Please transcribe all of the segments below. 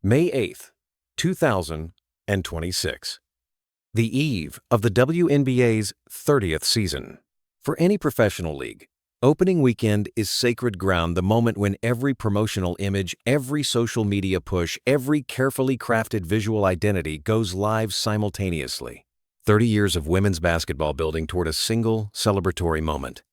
May 8th, 2026. The eve of the WNBA's 30th season. For any professional league, opening weekend is sacred ground, the moment when every promotional image, every social media push, every carefully crafted visual identity goes live simultaneously. 30 years of women's basketball building toward a single celebratory moment.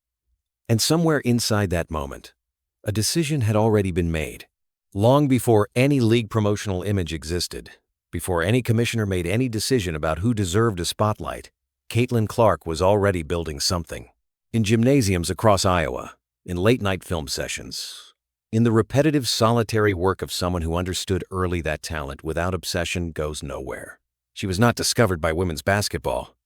And somewhere inside that moment, a decision had already been made. Long before any league promotional image existed, before any commissioner made any decision about who deserved a spotlight, Caitlin Clark was already building something. In gymnasiums across Iowa, in late-night film sessions, in the repetitive, solitary work of someone who understood early that talent without obsession goes nowhere. She was not discovered by women's basketball.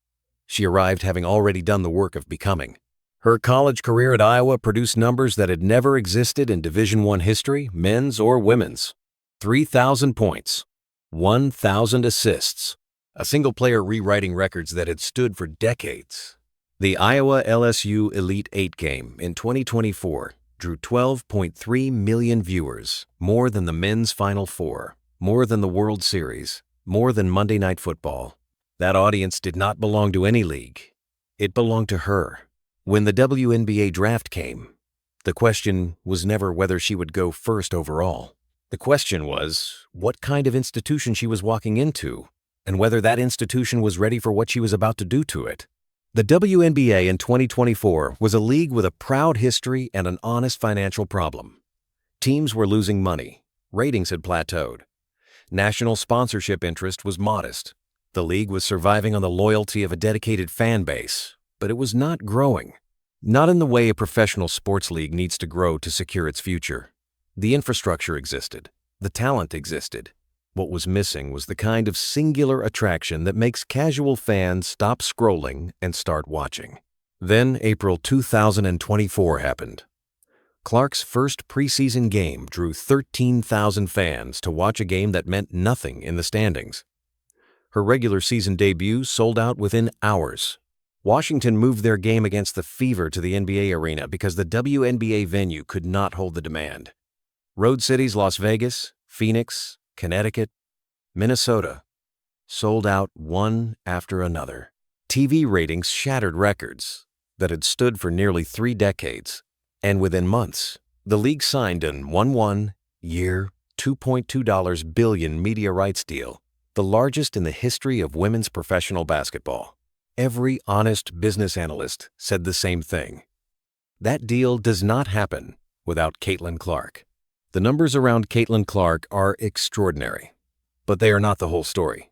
She arrived having already done the work of becoming. Her college career at Iowa produced numbers that had never existed in Division I history, men's or women's. 3,000 points, 1,000 assists, a single player rewriting records that had stood for decades. The Iowa LSU Elite 8 game in 2024 drew 12.3 million viewers, more than the men's Final Four, more than the World Series, more than Monday Night Football. That audience did not belong to any league. It belonged to her. When the WNBA draft came, the question was never whether she would go first overall. The question was what kind of institution she was walking into, and whether that institution was ready for what she was about to do to it. The WNBA in 2024 was a league with a proud history and an honest financial problem. Teams were losing money. Ratings had plateaued. National sponsorship interest was modest. The league was surviving on the loyalty of a dedicated fan base, but it was not growing. Not in the way a professional sports league needs to grow to secure its future. The infrastructure existed. The talent existed. What was missing was the kind of singular attraction that makes casual fans stop scrolling and start watching. Then April 2024 happened. Clark's first preseason game drew 13,000 fans to watch a game that meant nothing in the standings. Her regular season debut sold out within hours. Washington moved their game against the Fever to the NBA arena because the WNBA venue could not hold the demand. Road cities Las Vegas, Phoenix, Connecticut, Minnesota sold out one after another. TV ratings shattered records that had stood for nearly 3 decades. And within months, the league signed an 1-year, $2.2 billion media rights deal, the largest in the history of women's professional basketball. Every honest business analyst said the same thing. That deal does not happen without Caitlin Clark. The numbers around Caitlin Clark are extraordinary, but they are not the whole story.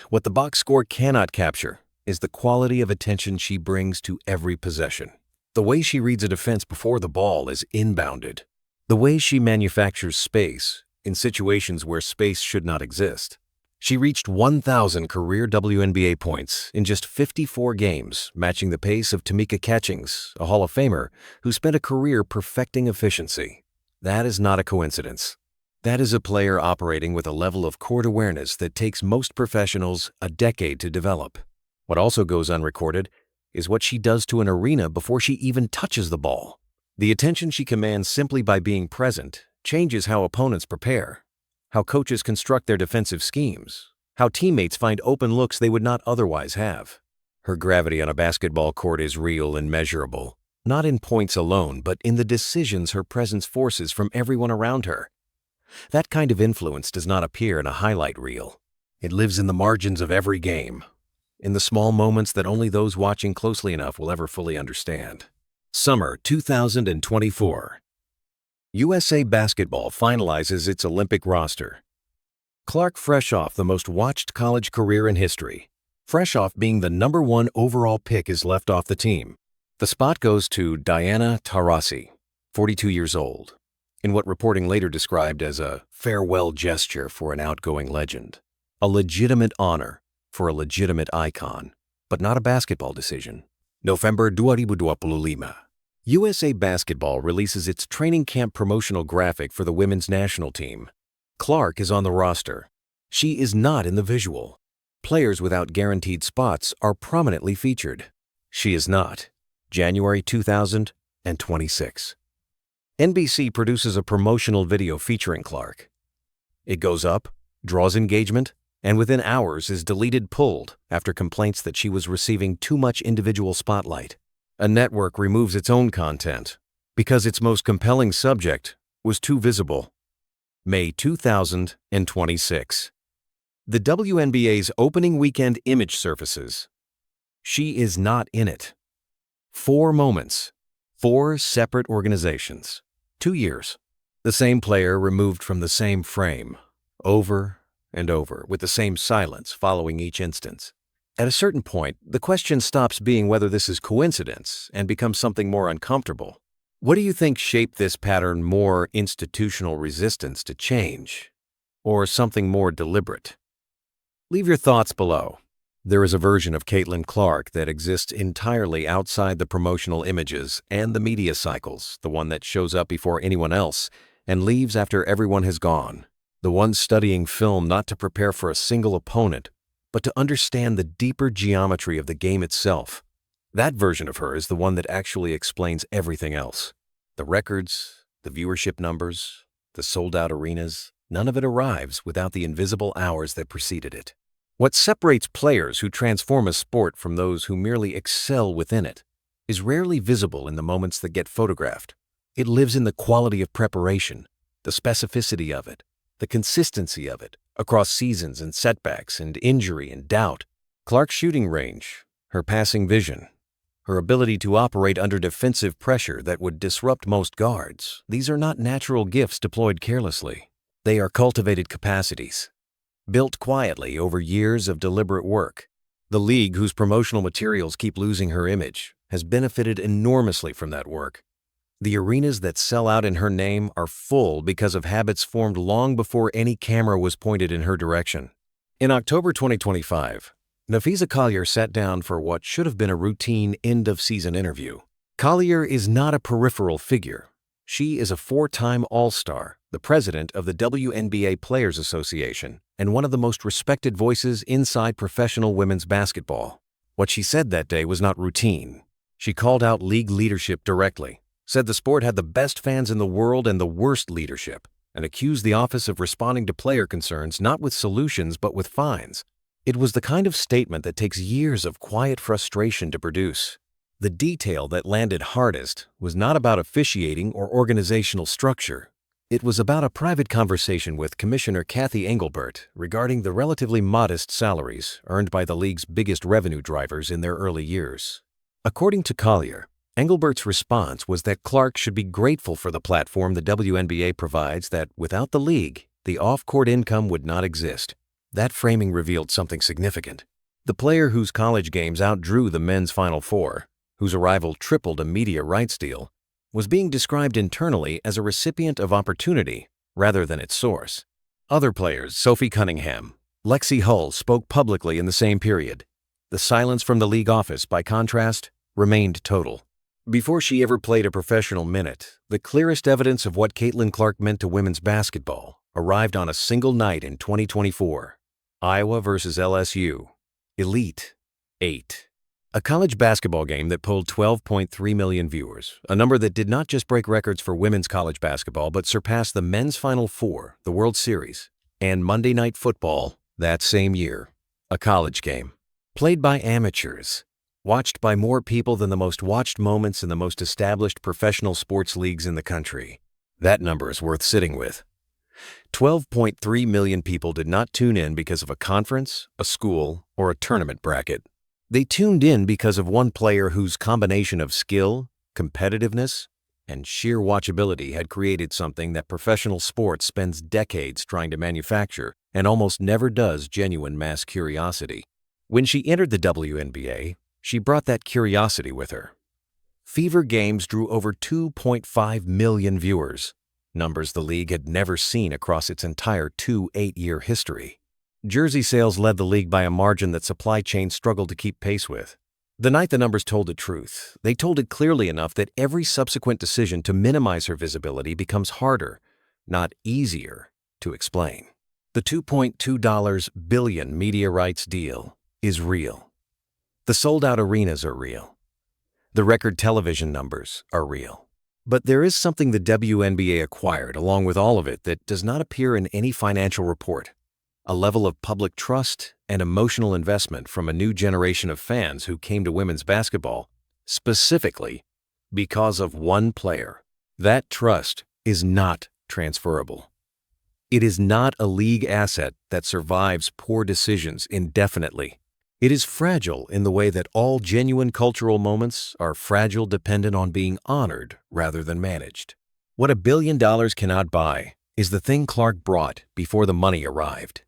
What the box score cannot capture is the quality of attention she brings to every possession. The way she reads a defense before the ball is inbounded. The way she manufactures space in situations where space should not exist. She reached 1,000 career WNBA points in just 54 games, matching the pace of Tamika Catchings, a Hall of Famer who spent a career perfecting efficiency. That is not a coincidence. That is a player operating with a level of court awareness that takes most professionals a decade to develop. What also goes unrecorded is what she does to an arena before she even touches the ball. The attention she commands simply by being present changes how opponents prepare, how coaches construct their defensive schemes, how teammates find open looks they would not otherwise have. Her gravity on a basketball court is real and measurable, not in points alone, but in the decisions her presence forces from everyone around her. That kind of influence does not appear in a highlight reel. It lives in the margins of every game, in the small moments that only those watching closely enough will ever fully understand. Summer 2024. USA Basketball finalizes its Olympic roster. Clark fresh off the most watched college career in history. Fresh off being the #1 overall pick is left off the team. The spot goes to Diana Taurasi, 42 years old, in what reporting later described as a farewell gesture for an outgoing legend. A legitimate honor for a legitimate icon, but not a basketball decision. November 2025. USA Basketball releases its training camp promotional graphic for the women's national team. Clark is on the roster. She is not in the visual. Players without guaranteed spots are prominently featured. She is not. January 2026. NBC produces a promotional video featuring Clark. It goes up, draws engagement, and within hours is pulled after complaints that she was receiving too much individual spotlight. A network removes its own content because its most compelling subject was too visible. May 2026. The WNBA's opening weekend image surfaces. She is not in it. 4 moments. 4 separate organizations. 2 years. The same player removed from the same frame. Over and over, with the same silence following each instance. At a certain point, the question stops being whether this is coincidence and becomes something more uncomfortable. What do you think shaped this pattern? More institutional resistance to change, or something more deliberate? Leave your thoughts below. There is a version of Caitlin Clark that exists entirely outside the promotional images and the media cycles, the one that shows up before anyone else and leaves after everyone has gone. The one studying film not to prepare for a single opponent, but to understand the deeper geometry of the game itself. That version of her is the one that actually explains everything else. The records, the viewership numbers, the sold-out arenas, none of it arrives without the invisible hours that preceded it. What separates players who transform a sport from those who merely excel within it is rarely visible in the moments that get photographed. It lives in the quality of preparation, the specificity of it, the consistency of it, across seasons and setbacks and injury and doubt. Clark's shooting range, her passing vision, her ability to operate under defensive pressure that would disrupt most guards, these are not natural gifts deployed carelessly. They are cultivated capacities, built quietly over years of deliberate work. The league, whose promotional materials keep losing her image, has benefited enormously from that work. The arenas that sell out in her name are full because of habits formed long before any camera was pointed in her direction. In October 2025, Napheesa Collier sat down for what should have been a routine end-of-season interview. Collier is not a peripheral figure. She is a 4-time All-Star, the president of the WNBA Players Association, and one of the most respected voices inside professional women's basketball. What she said that day was not routine. She called out league leadership directly, said the sport had the best fans in the world and the worst leadership, and accused the office of responding to player concerns not with solutions but with fines. It was the kind of statement that takes years of quiet frustration to produce. The detail that landed hardest was not about officiating or organizational structure. It was about a private conversation with Commissioner Cathy Engelbert regarding the relatively modest salaries earned by the league's biggest revenue drivers in their early years. According to Collier, Engelbert's response was that Clark should be grateful for the platform the WNBA provides, that without the league, the off-court income would not exist. That framing revealed something significant. The player whose college games outdrew the men's Final Four, whose arrival tripled a media rights deal, was being described internally as a recipient of opportunity rather than its source. Other players, Sophie Cunningham, Lexi Hull, spoke publicly in the same period. The silence from the league office, by contrast, remained total. Before she ever played a professional minute, the clearest evidence of what Caitlin Clark meant to women's basketball arrived on a single night in 2024. Iowa versus LSU. Elite 8. A college basketball game that pulled 12.3 million viewers, a number that did not just break records for women's college basketball but surpassed the men's Final Four, the World Series, and Monday Night Football that same year. A college game. Played by amateurs. Watched by more people than the most watched moments in the most established professional sports leagues in the country. That number is worth sitting with. 12.3 million people did not tune in because of a conference, a school, or a tournament bracket. They tuned in because of one player whose combination of skill, competitiveness, and sheer watchability had created something that professional sports spends decades trying to manufacture and almost never does: genuine mass curiosity. When she entered the WNBA, she brought that curiosity with her. Fever games drew over 2.5 million viewers, numbers the league had never seen across its entire 8-year history. Jersey sales led the league by a margin that supply chains struggled to keep pace with. The night the numbers told the truth, they told it clearly enough that every subsequent decision to minimize her visibility becomes harder, not easier, to explain. The $2.2 billion media rights deal is real. The sold-out arenas are real. The record television numbers are real. But there is something the WNBA acquired along with all of it that does not appear in any financial report: a level of public trust and emotional investment from a new generation of fans who came to women's basketball specifically because of one player. That trust is not transferable. It is not a league asset that survives poor decisions indefinitely. It is fragile in the way that all genuine cultural moments are fragile, dependent on being honored rather than managed. What $1 billion cannot buy is the thing Clark brought before the money arrived: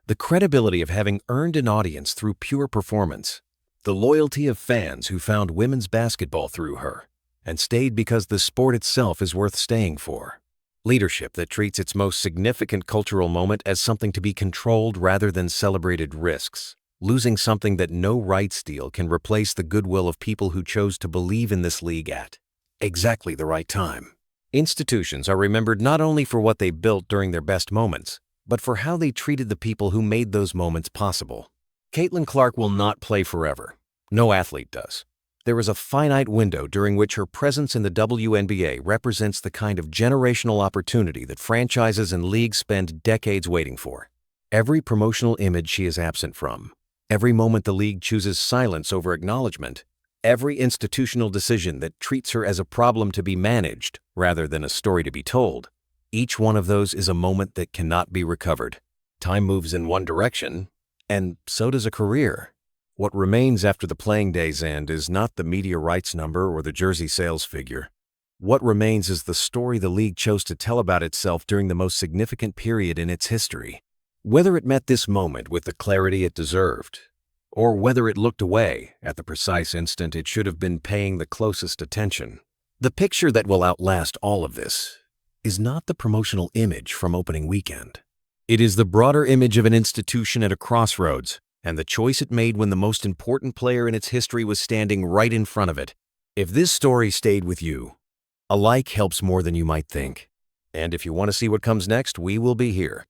the credibility of having earned an audience through pure performance, the loyalty of fans who found women's basketball through her and stayed because the sport itself is worth staying for. Leadership that treats its most significant cultural moment as something to be controlled rather than celebrated risks, losing something that no rights deal can replace: the goodwill of people who chose to believe in this league at exactly the right time. Institutions are remembered not only for what they built during their best moments, but for how they treated the people who made those moments possible. Caitlin Clark will not play forever. No athlete does. There is a finite window during which her presence in the WNBA represents the kind of generational opportunity that franchises and leagues spend decades waiting for. Every promotional image she is absent from, every moment the league chooses silence over acknowledgement, every institutional decision that treats her as a problem to be managed rather than a story to be told, each one of those is a moment that cannot be recovered. Time moves in one direction, and so does a career. What remains after the playing days end is not the media rights number or the jersey sales figure. What remains is the story the league chose to tell about itself during the most significant period in its history. Whether it met this moment with the clarity it deserved, or whether it looked away at the precise instant it should have been paying the closest attention, the picture that will outlast all of this is not the promotional image from opening weekend. It is the broader image of an institution at a crossroads, and the choice it made when the most important player in its history was standing right in front of it. If this story stayed with you, a like helps more than you might think. And if you want to see what comes next, we will be here.